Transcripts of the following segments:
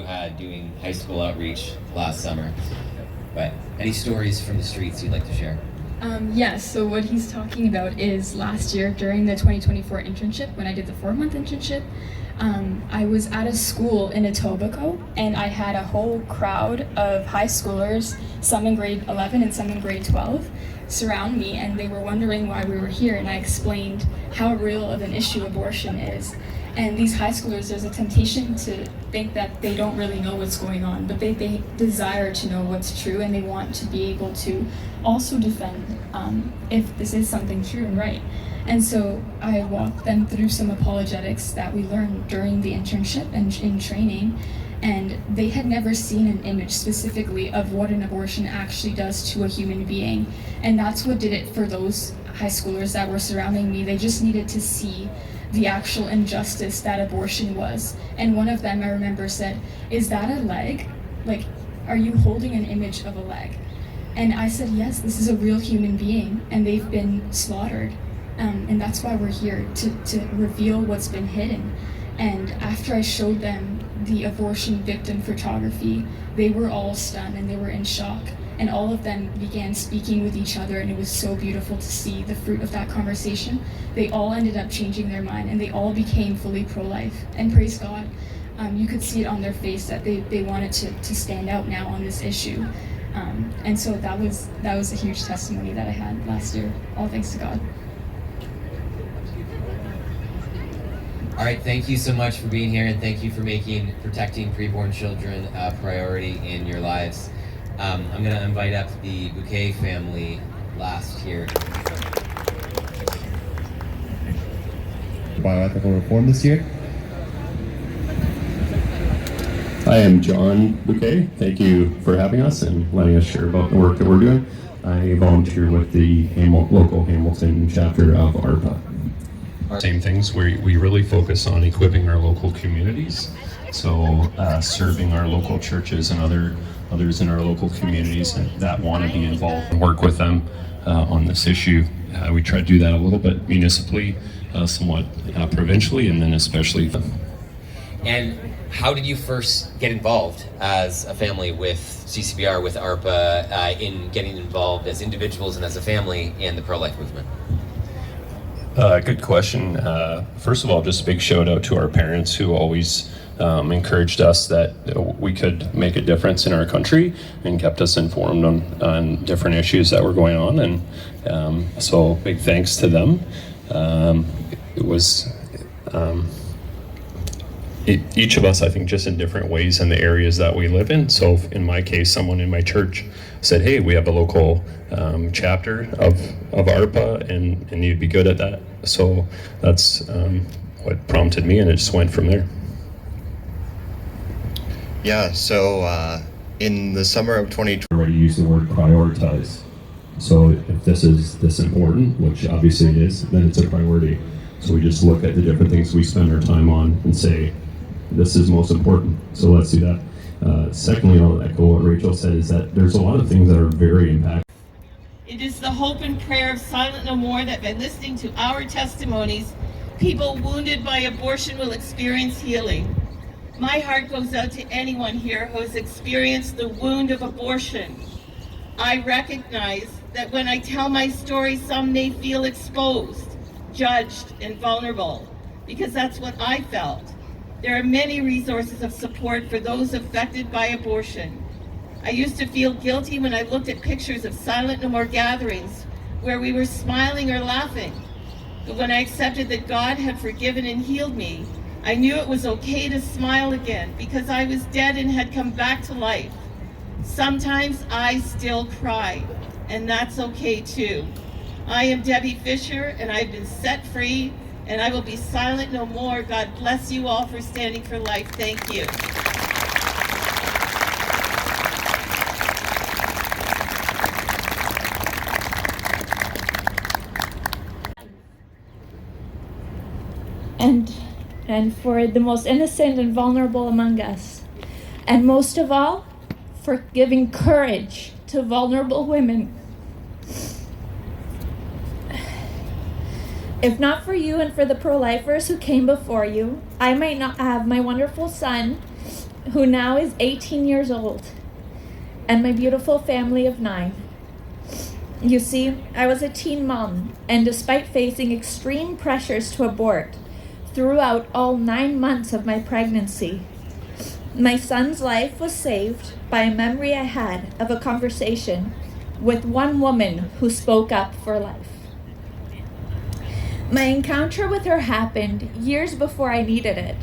you had doing high school outreach last summer. But any stories from the streets you'd like to share? Yes, so what he's talking about is last year during the 2024 internship, when I did the 4-month internship, I was at a school in Etobicoke, and I had a whole crowd of high schoolers, some in grade 11 and some in grade 12, surround me, and they were wondering why we were here, and I explained how real of an issue abortion is. And these high schoolers, there's a temptation to think that they don't really know what's going on, but they desire to know what's true, and they want to be able to also defend if this is something true and right. And so I walked them through some apologetics that we learned during the internship and in training, and they had never seen an image specifically of what an abortion actually does to a human being. And that's what did it for those high schoolers that were surrounding me. They just needed to see the actual injustice that abortion was. And one of them, I remember, said, "Is that a leg? Like, are you holding an image of a leg?" And I said, "Yes, this is a real human being, and they've been slaughtered. And that's why we're here, to reveal what's been hidden." And after I showed them the abortion victim photography, they were all stunned and they were in shock. And all of them began speaking with each other, and it was so beautiful to see the fruit of that conversation. They all ended up changing their mind, and they all became fully pro-life. And praise God, you could see it on their face that they wanted to stand out now on this issue. And so that was a huge testimony that I had last year, all thanks to God. All right, thank you so much for being here, and thank you for making protecting preborn children a priority in your lives. I'm going to invite up the Bouquet family last here. Bioethical reform this year. I am John Bouquet. Thank you for having us and letting us share about the work that we're doing. I volunteer with the local Hamilton chapter of ARPA. Same things, we really focus on equipping our local communities. So serving our local churches and others in our local communities that want to be involved and work with them on this issue. We try to do that a little bit municipally, somewhat provincially, and then especially. And how did you first get involved as a family with CCBR, with ARPA, in getting involved as individuals and as a family in the pro-life movement? Good question. First of all, just a big shout out to our parents who always encouraged us that we could make a difference in our country and kept us informed on different issues that were going on. And so big thanks to them. It was each of us, I think, just in different ways in the areas that we live in. So in my case, someone in my church said, "Hey, we have a local chapter of ARPA and you'd be good at that." So that's what prompted me, and it just went from there. Yeah, so in the summer of 2020, Already use the word prioritize. So if this is this important, which obviously it is, then it's a priority. So we just look at the different things we spend our time on and say, this is most important, so let's do that. Secondly, I'll echo what Rachel said, is that there's a lot of things that are very impactful. It is the hope and prayer of Silent No More that by listening to our testimonies, people wounded by abortion will experience healing. My heart goes out to anyone here who has experienced the wound of abortion. I recognize that when I tell my story, some may feel exposed, judged, and vulnerable, because that's what I felt. There are many resources of support for those affected by abortion. I used to feel guilty when I looked at pictures of Silent No More gatherings where we were smiling or laughing. But when I accepted that God had forgiven and healed me, I knew it was okay to smile again because I was dead and had come back to life. Sometimes I still cry, and that's okay too. I am Debbie Fisher, and I've been set free, and I will be silent no more. God bless you all for standing for life. Thank you. And for the most innocent and vulnerable among us. And most of all, for giving courage to vulnerable women. If not for you and for the pro-lifers who came before you, I might not have my wonderful son who now is 18 years old, and my beautiful family of 9. You see, I was a teen mom, and despite facing extreme pressures to abort throughout all 9 months of my pregnancy, my son's life was saved by a memory I had of a conversation with one woman who spoke up for life. My encounter with her happened years before I needed it,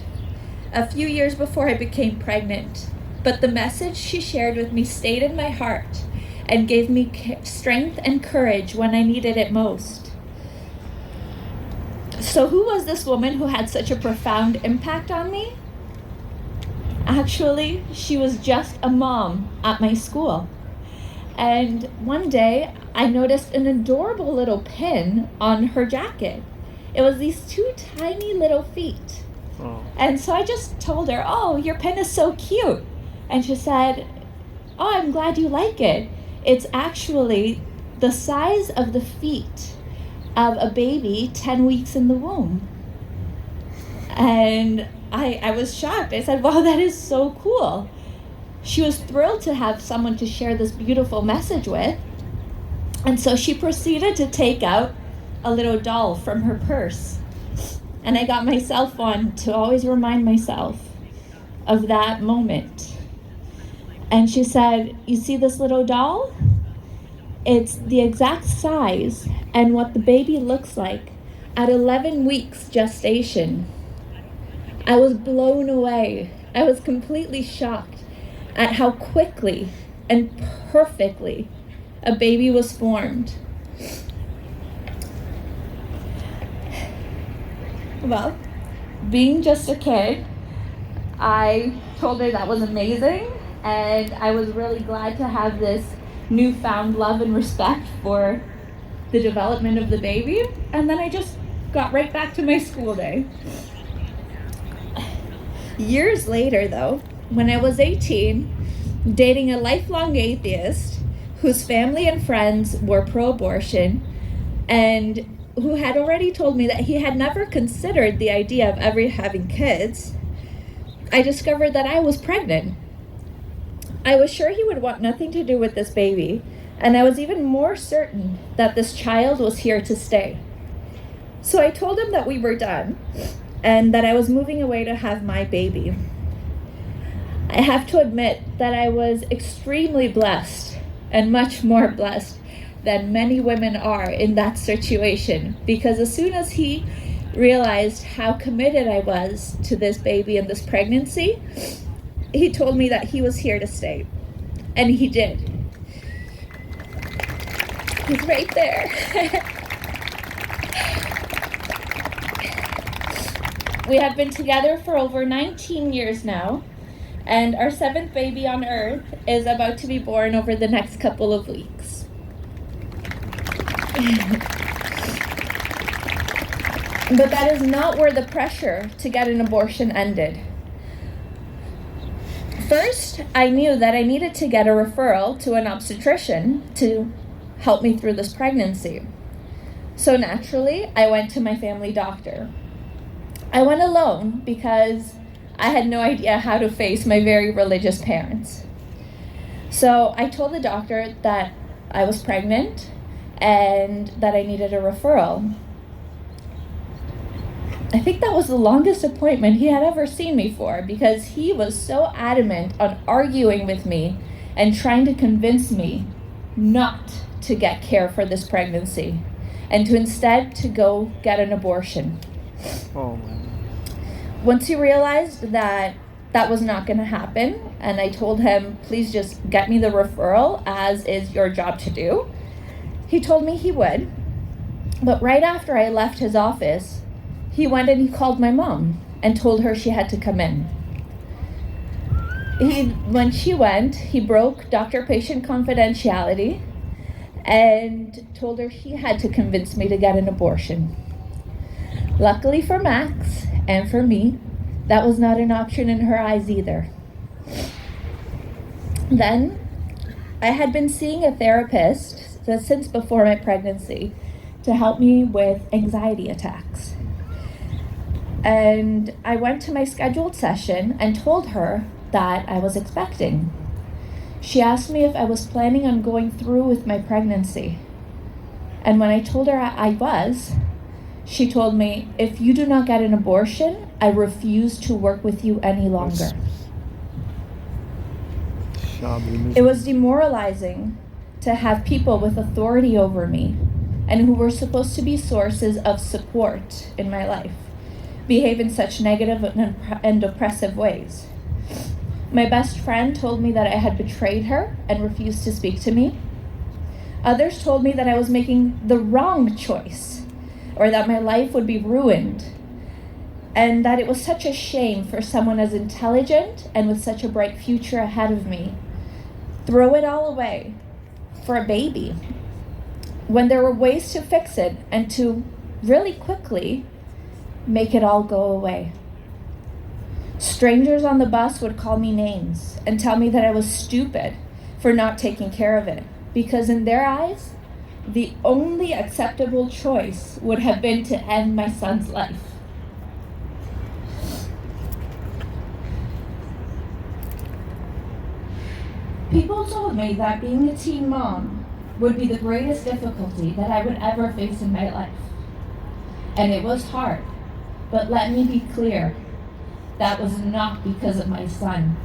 a few years before I became pregnant, but the message she shared with me stayed in my heart and gave me strength and courage when I needed it most. So who was this woman who had such a profound impact on me? Actually, she was just a mom at my school. And one day, I noticed an adorable little pin on her jacket. It was these 2 tiny little feet. Oh. And so I just told her, "Oh, your pin is so cute." And she said, "Oh, I'm glad you like it. It's actually the size of the feet of a baby 10 weeks in the womb." And I was shocked. I said, "Wow, that is so cool." She was thrilled to have someone to share this beautiful message with. And so she proceeded to take out a little doll from her purse. And I got myself one to always remind myself of that moment. And she said, "You see this little doll? It's the exact size and what the baby looks like at 11 weeks gestation." I was blown away. I was completely shocked at how quickly and perfectly a baby was formed. Well, being just a kid, I told her that was amazing, and I was really glad to have this newfound love and respect for the development of the baby. And then I just got right back to my school day. Years later, though, when I was 18, dating a lifelong atheist whose family and friends were pro-abortion and who had already told me that he had never considered the idea of ever having kids, I discovered that I was pregnant. I was sure he would want nothing to do with this baby, and I was even more certain that this child was here to stay. So I told him that we were done and that I was moving away to have my baby. I have to admit that I was extremely blessed, and much more blessed than many women are in that situation, because as soon as he realized how committed I was to this baby and this pregnancy, he told me that he was here to stay. And he did. He's right there. We have been together for over 19 years now, and our 7th baby on earth is about to be born over the next couple of weeks. But that is not where the pressure to get an abortion ended. First, I knew that I needed to get a referral to an obstetrician to help me through this pregnancy. So naturally, I went to my family doctor. I went alone because I had no idea how to face my very religious parents. So I told the doctor that I was pregnant and that I needed a referral. I think that was the longest appointment he had ever seen me for, because he was so adamant on arguing with me and trying to convince me not to get care for this pregnancy and to instead to go get an abortion. Oh my. Once he realized that that was not going to happen, and I told him, "Please just get me the referral, as is your job to do," he told me he would. But right after I left his office, he went and he called my mom and told her she had to come in. When she went, he broke doctor-patient confidentiality and told her he had to convince me to get an abortion. Luckily for Max and for me, that was not an option in her eyes either. Then, I had been seeing a therapist since before my pregnancy to help me with anxiety attacks. And I went to my scheduled session and told her that I was expecting. She asked me if I was planning on going through with my pregnancy. And when I told her I was, she told me, if you do not get an abortion, I refuse to work with you any longer. It was demoralizing to have people with authority over me and who were supposed to be sources of support in my life behave in such negative and oppressive ways. My best friend told me that I had betrayed her and refused to speak to me. Others told me that I was making the wrong choice, or that my life would be ruined, and that it was such a shame for someone as intelligent and with such a bright future ahead of me throw it all away for a baby, when there were ways to fix it and to really quickly make it all go away. Strangers on the bus would call me names and tell me that I was stupid for not taking care of it, because in their eyes, the only acceptable choice would have been to end my son's life. People told me that being a teen mom would be the greatest difficulty that I would ever face in my life. And it was hard, but let me be clear, that was not because of my son.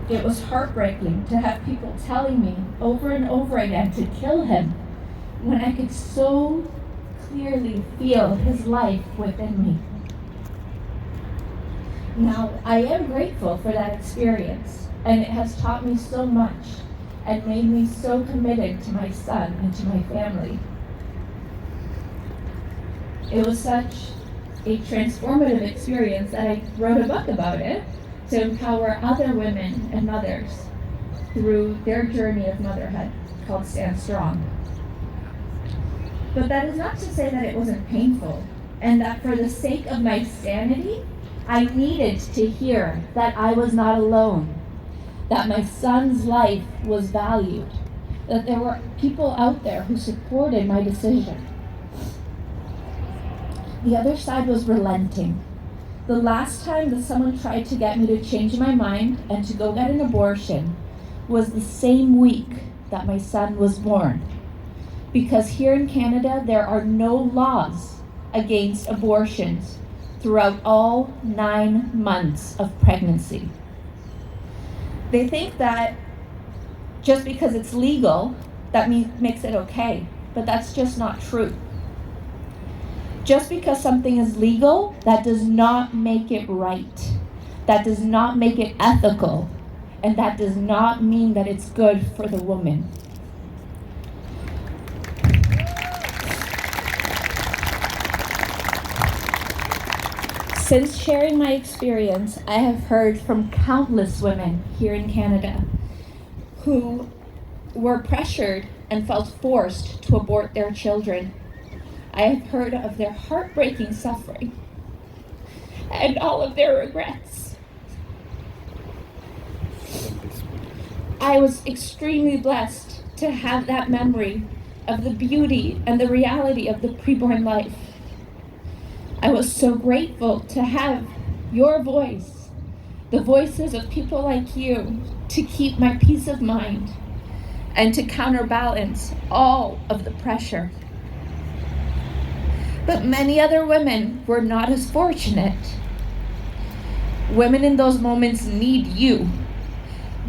It was heartbreaking to have people telling me over and over again to kill him when I could so clearly feel his life within me. Now, I am grateful for that experience, and it has taught me so much and made me so committed to my son and to my family. It was such a transformative experience that I wrote a book about it to empower other women and mothers through their journey of motherhood, called Stand Strong. But that is not to say that it wasn't painful, and that for the sake of my sanity, I needed to hear that I was not alone, that my son's life was valued, that there were people out there who supported my decision. The other side was relenting. The last time that someone tried to get me to change my mind and to go get an abortion was the same week that my son was born. Because here in Canada, there are no laws against abortions throughout all 9 months of pregnancy. They think that just because it's legal, that makes it okay, but that's just not true. Just because something is legal, that does not make it right. That does not make it ethical, and that does not mean that it's good for the woman. Since sharing my experience, I have heard from countless women here in Canada who were pressured and felt forced to abort their children. I have heard of their heartbreaking suffering and all of their regrets. I was extremely blessed to have that memory of the beauty and the reality of the preborn life. I was so grateful to have your voice, the voices of people like you, to keep my peace of mind and to counterbalance all of the pressure. But many other women were not as fortunate. Women in those moments need you.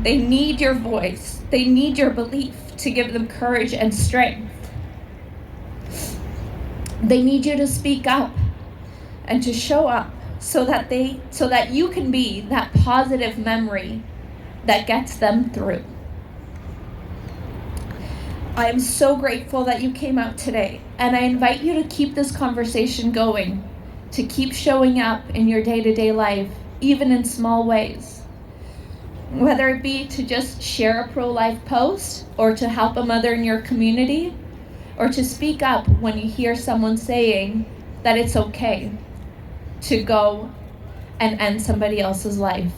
They need your voice. They need your belief to give them courage and strength. They need you to speak up and to show up so that you can be that positive memory that gets them through. I am so grateful that you came out today, and I invite you to keep this conversation going, to keep showing up in your day-to-day life, even in small ways. Whether it be to just share a pro-life post, or to help a mother in your community, or to speak up when you hear someone saying that it's okay to go and end somebody else's life.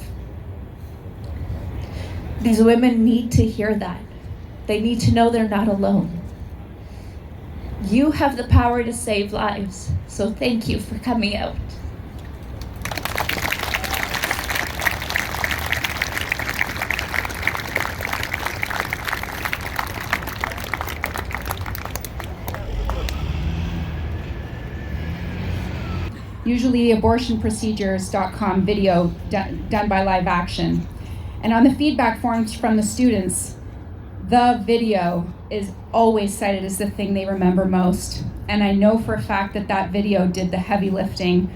These women need to hear that. They need to know they're not alone. You have the power to save lives, so thank you for coming out. usually abortionprocedures.com video done by Live Action. And on the feedback forms from the students, the video is always cited as the thing they remember most. And I know for a fact that that video did the heavy lifting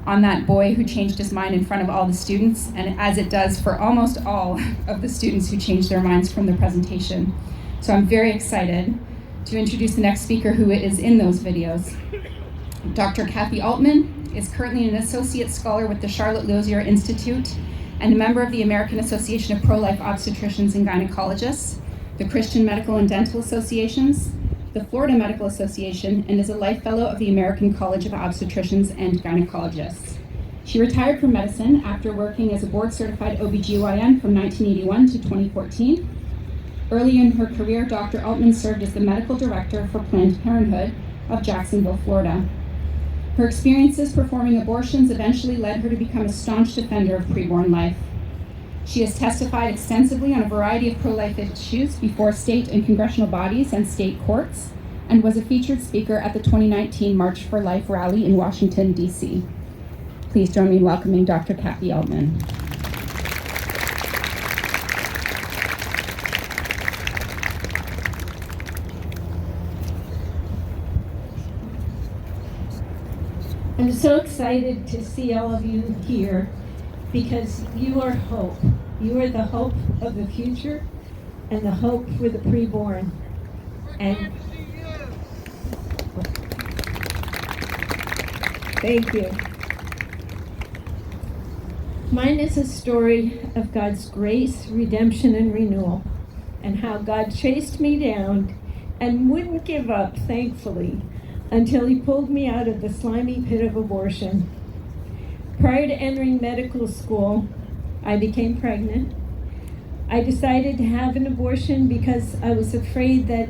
on that boy who changed his mind in front of all the students, and as it does for almost all of the students who changed their minds from the presentation. So I'm very excited to introduce the next speaker who is in those videos. Dr. Kathy Altman is currently an associate scholar with the Charlotte Lozier Institute and a member of the American Association of Pro-Life Obstetricians and Gynecologists, the Christian Medical and Dental Associations, the Florida Medical Association, and is a Life Fellow of the American College of Obstetricians and Gynecologists. She retired from medicine after working as a board-certified OBGYN from 1981 to 2014. Early in her career, Dr. Altman served as the medical director for Planned Parenthood of Jacksonville, Florida. Her experiences performing abortions eventually led her to become a staunch defender of preborn life. She has testified extensively on a variety of pro-life issues before state and congressional bodies and state courts, and was a featured speaker at the 2019 March for Life rally in Washington, D.C. Please join me in welcoming Dr. Kathy Altman. I'm so excited to see all of you here because you are hope. You are the hope of the future and the hope for the preborn. And thank you. Mine is a story of God's grace, redemption, and renewal, and how God chased me down and wouldn't give up, thankfully, until he pulled me out of the slimy pit of abortion. Prior to entering medical school, I became pregnant. I decided to have an abortion because I was afraid that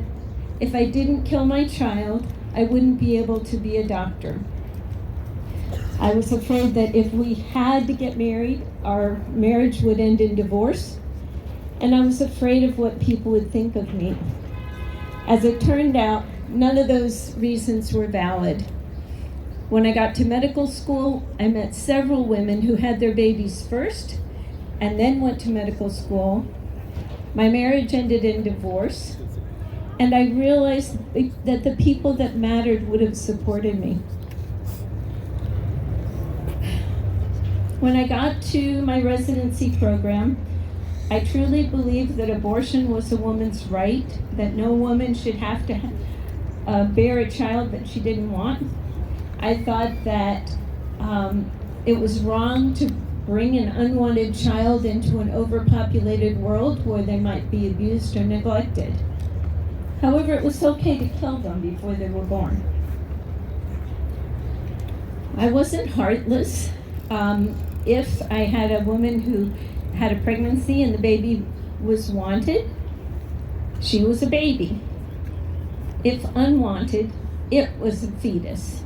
if I didn't kill my child, I wouldn't be able to be a doctor. I was afraid that if we had to get married, our marriage would end in divorce, and I was afraid of what people would think of me. As it turned out, none of those reasons were valid. When I got to medical school, I met several women who had their babies first and then went to medical school. My marriage ended in divorce, and I realized that the people that mattered would have supported me. When I got to my residency program, I truly believed that abortion was a woman's right, that no woman should have to bear a child that she didn't want. I thought that it was wrong to bring an unwanted child into an overpopulated world where they might be abused or neglected. However, it was okay to kill them before they were born. I wasn't heartless. If I had a woman who had a pregnancy and the baby was wanted, she was a baby. If unwanted, it was a fetus.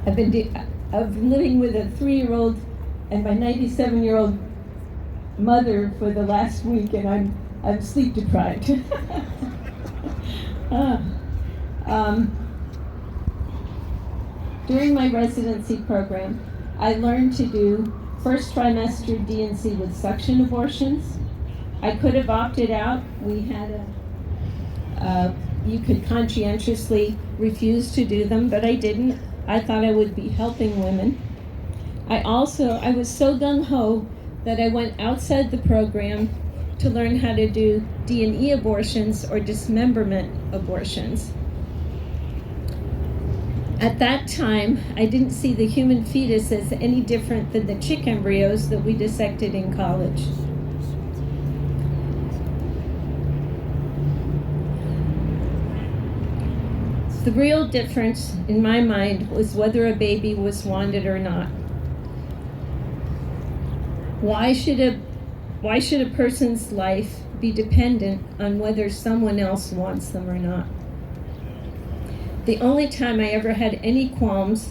I've been living with a 3-year-old and my 97-year-old mother for the last week, and I'm sleep deprived. During my residency program, I learned to do first trimester D&C with suction abortions. I could have opted out. We had you could conscientiously refuse to do them, but I didn't. I thought I would be helping women. I was so gung-ho that I went outside the program to learn how to do D&E abortions or dismemberment abortions. At that time, I didn't see the human fetus as any different than the chick embryos that we dissected in college. The real difference in my mind was whether a baby was wanted or not. Why should a person's life be dependent on whether someone else wants them or not? The only time I ever had any qualms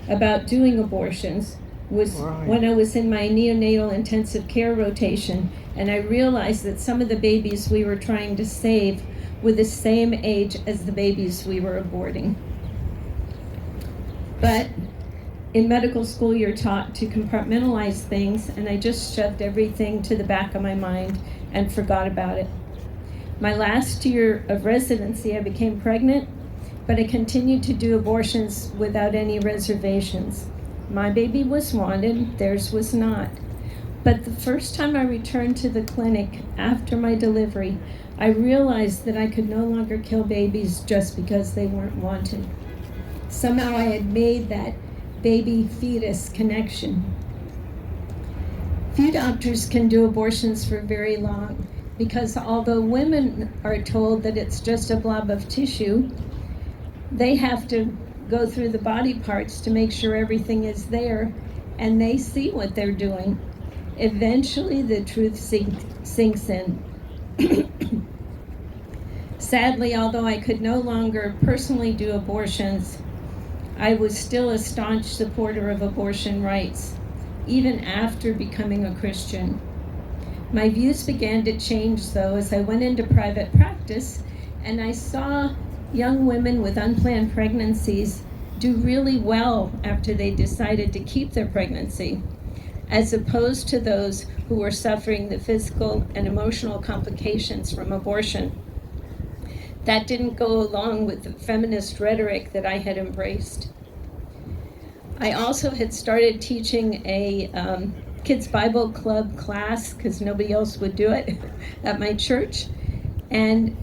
about doing abortions was when I was in my neonatal intensive care rotation, and I realized that some of the babies we were trying to save with the same age as the babies we were aborting. But in medical school, you're taught to compartmentalize things, and I just shoved everything to the back of my mind and forgot about it. My last year of residency, I became pregnant, but I continued to do abortions without any reservations. My baby was wanted, theirs was not. But the first time I returned to the clinic after my delivery, I realized that I could no longer kill babies just because they weren't wanted. Somehow I had made that baby-fetus connection. Few doctors can do abortions for very long because although women are told that it's just a blob of tissue, they have to go through the body parts to make sure everything is there, and they see what they're doing. Eventually, the truth sinks in. Sadly, although I could no longer personally do abortions, I was still a staunch supporter of abortion rights, even after becoming a Christian. My views began to change, though, as I went into private practice, and I saw young women with unplanned pregnancies do really well after they decided to keep their pregnancy, as opposed to those who were suffering the physical and emotional complications from abortion. That didn't go along with the feminist rhetoric that I had embraced. I also had started teaching a Kids Bible Club class, because nobody else would do it, at my church. And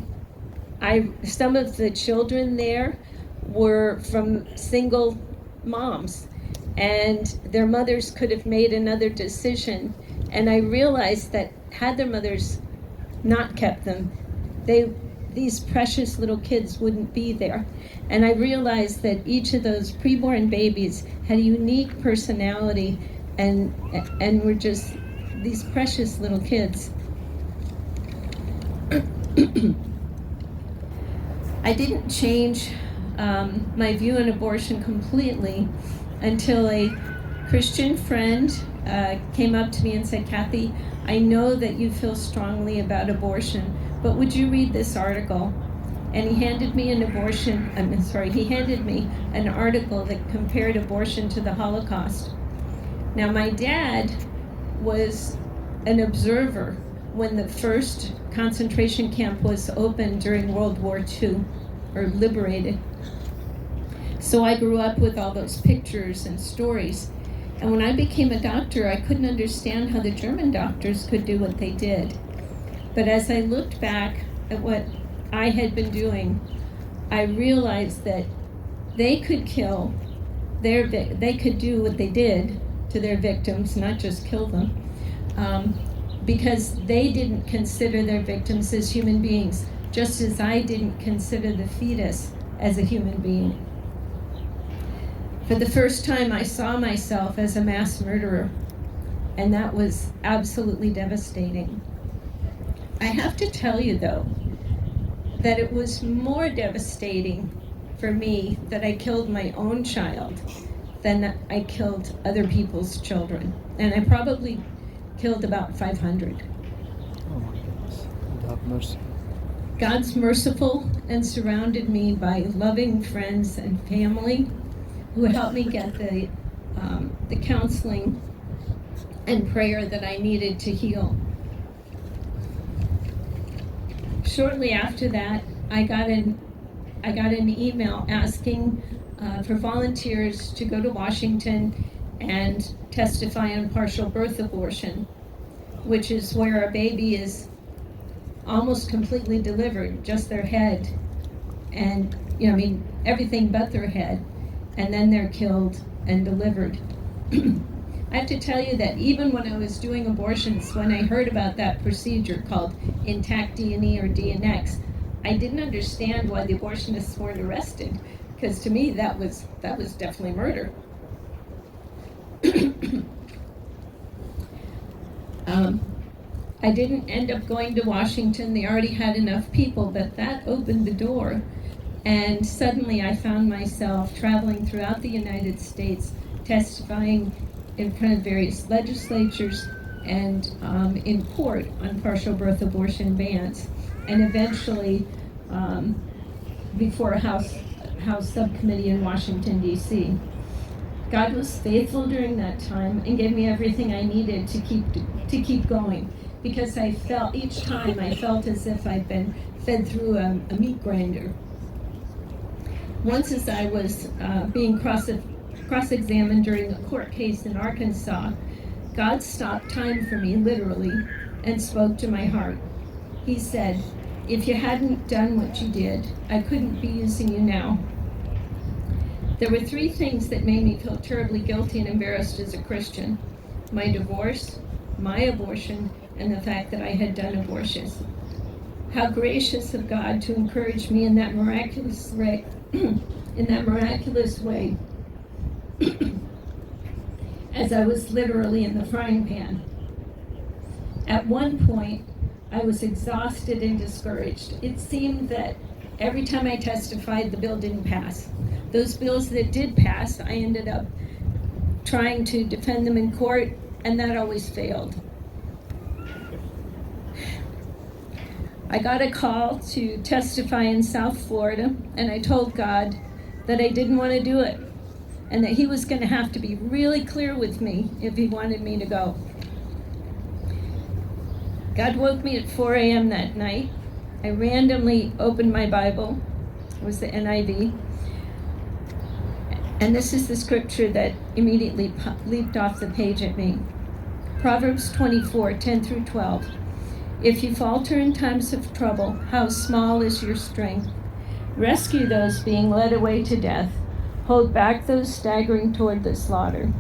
some of the children there were from single moms, and their mothers could have made another decision. And I realized that had their mothers not kept them, these precious little kids wouldn't be there. And I realized that each of those preborn babies had a unique personality and were just these precious little kids. I didn't change my view on abortion completely until a Christian friend came up to me and said, "Kathy, I know that you feel strongly about abortion, but would you read this article?" And he handed me an article that compared abortion to the Holocaust. Now, my dad was an observer when the first concentration camp was opened during World War II, or liberated. So I grew up with all those pictures and stories. And when I became a doctor, I couldn't understand how the German doctors could do what they did. But as I looked back at what I had been doing, I realized that they could kill they could do what they did to their victims, not just kill them, because they didn't consider their victims as human beings, just as I didn't consider the fetus as a human being. For the first time, I saw myself as a mass murderer, and that was absolutely devastating. I have to tell you, though, that it was more devastating for me that I killed my own child than I killed other people's children. And I probably killed about 500. Oh my goodness. God have mercy. God's merciful and surrounded me by loving friends and family who helped me get the counseling and prayer that I needed to heal. Shortly after that, I got an email asking for volunteers to go to Washington and testify on partial birth abortion, which is where a baby is almost completely delivered, just their head, and everything but their head, and then they're killed and delivered. I have to tell you that even when I was doing abortions, when I heard about that procedure called intact D&E or DNX, I didn't understand why the abortionists weren't arrested, because to me that was definitely murder. I didn't end up going to Washington. They already had enough people, but that opened the door. And suddenly I found myself traveling throughout the United States, testifying in front of various legislatures and in court on partial birth abortion bans. And eventually before a House subcommittee in Washington, D.C. God was faithful during that time and gave me everything I needed to keep going, because each time I felt as if I'd been fed through a meat grinder. Once, as I was being cross-examined during a court case in Arkansas, God stopped time for me, literally, and spoke to my heart. He said, "If you hadn't done what you did, I couldn't be using you now." There were 3 things that made me feel terribly guilty and embarrassed as a Christian: my divorce, my abortion, and the fact that I had done abortions. How gracious of God to encourage me in that miraculous way, as I was literally in the frying pan. At one point, I was exhausted and discouraged. It seemed that every time I testified, the bill didn't pass. Those bills that did pass, I ended up trying to defend them in court, and that always failed. I got a call to testify in South Florida, and I told God that I didn't want to do it, and that He was going to have to be really clear with me if He wanted me to go. God woke me at 4 a.m. that night. I randomly opened my Bible. It was the NIV. And this is the scripture that immediately leaped off the page at me. Proverbs 24:10-12. If you falter in times of trouble, how small is your strength? Rescue those being led away to death. Hold back those staggering toward the slaughter.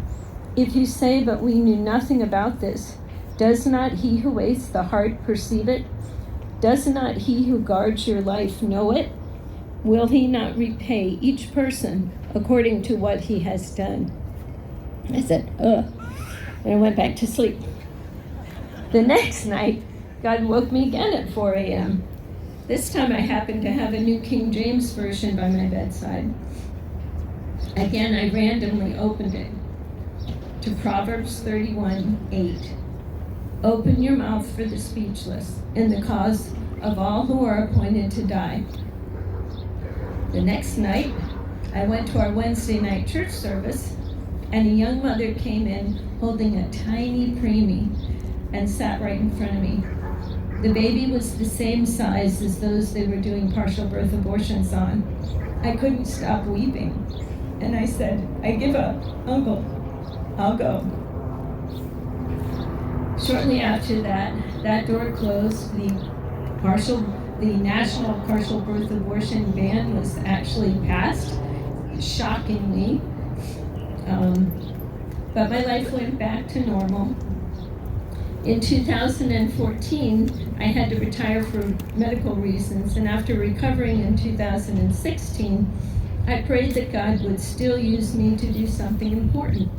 If you say, "But we knew nothing about this," does not He who weighs the heart perceive it? Does not He who guards your life know it? Will He not repay each person according to what he has done? I said, ugh, and I went back to sleep. The next night, God woke me again at 4 a.m. This time I happened to have a New King James Version by my bedside. Again, I randomly opened it to Proverbs 31:8. Open your mouth for the speechless, in the cause of all who are appointed to die. The next night, I went to our Wednesday night church service, and a young mother came in holding a tiny preemie and sat right in front of me. The baby was the same size as those they were doing partial birth abortions on. I couldn't stop weeping, and I said, "I give up, Uncle, I'll go." Shortly after that, that door closed. The national partial birth abortion ban was actually passed, shockingly. But my life went back to normal. In 2014, I had to retire for medical reasons, and after recovering in 2016, I prayed that God would still use me to do something important.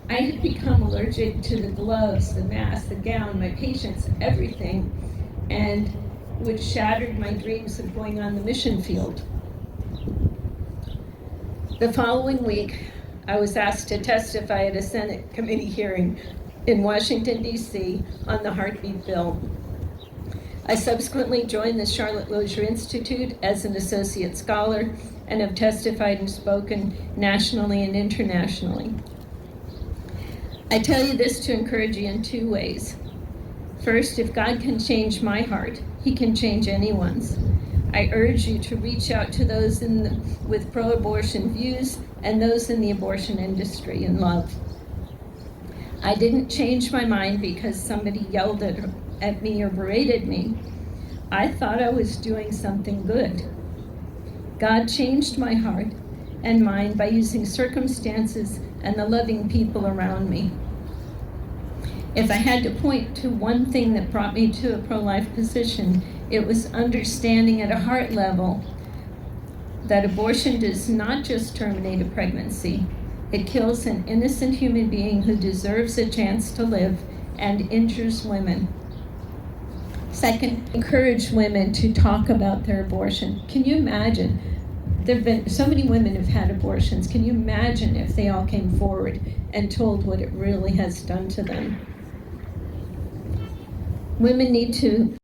I had become allergic to the gloves, the mask, the gown, my patients, everything, and which shattered my dreams of going on the mission field. The following week, I was asked to testify at a Senate committee hearing in Washington, D.C. on the heartbeat bill. I subsequently joined the Charlotte Lozier Institute as an associate scholar and have testified and spoken nationally and internationally. I tell you this to encourage you in 2 ways. First, if God can change my heart, He can change anyone's. I urge you to reach out to those with pro-abortion views and those in the abortion industry in love. I didn't change my mind because somebody yelled at me or berated me. I thought I was doing something good. God changed my heart and mind by using circumstances and the loving people around me. If I had to point to one thing that brought me to a pro-life position, it was understanding at a heart level that abortion does not just terminate a pregnancy, it kills an innocent human being who deserves a chance to live and injures women. Second, encourage women to talk about their abortion. Can you imagine? There have been so many women have had abortions. Can you imagine if they all came forward and told what it really has done to them? Women need to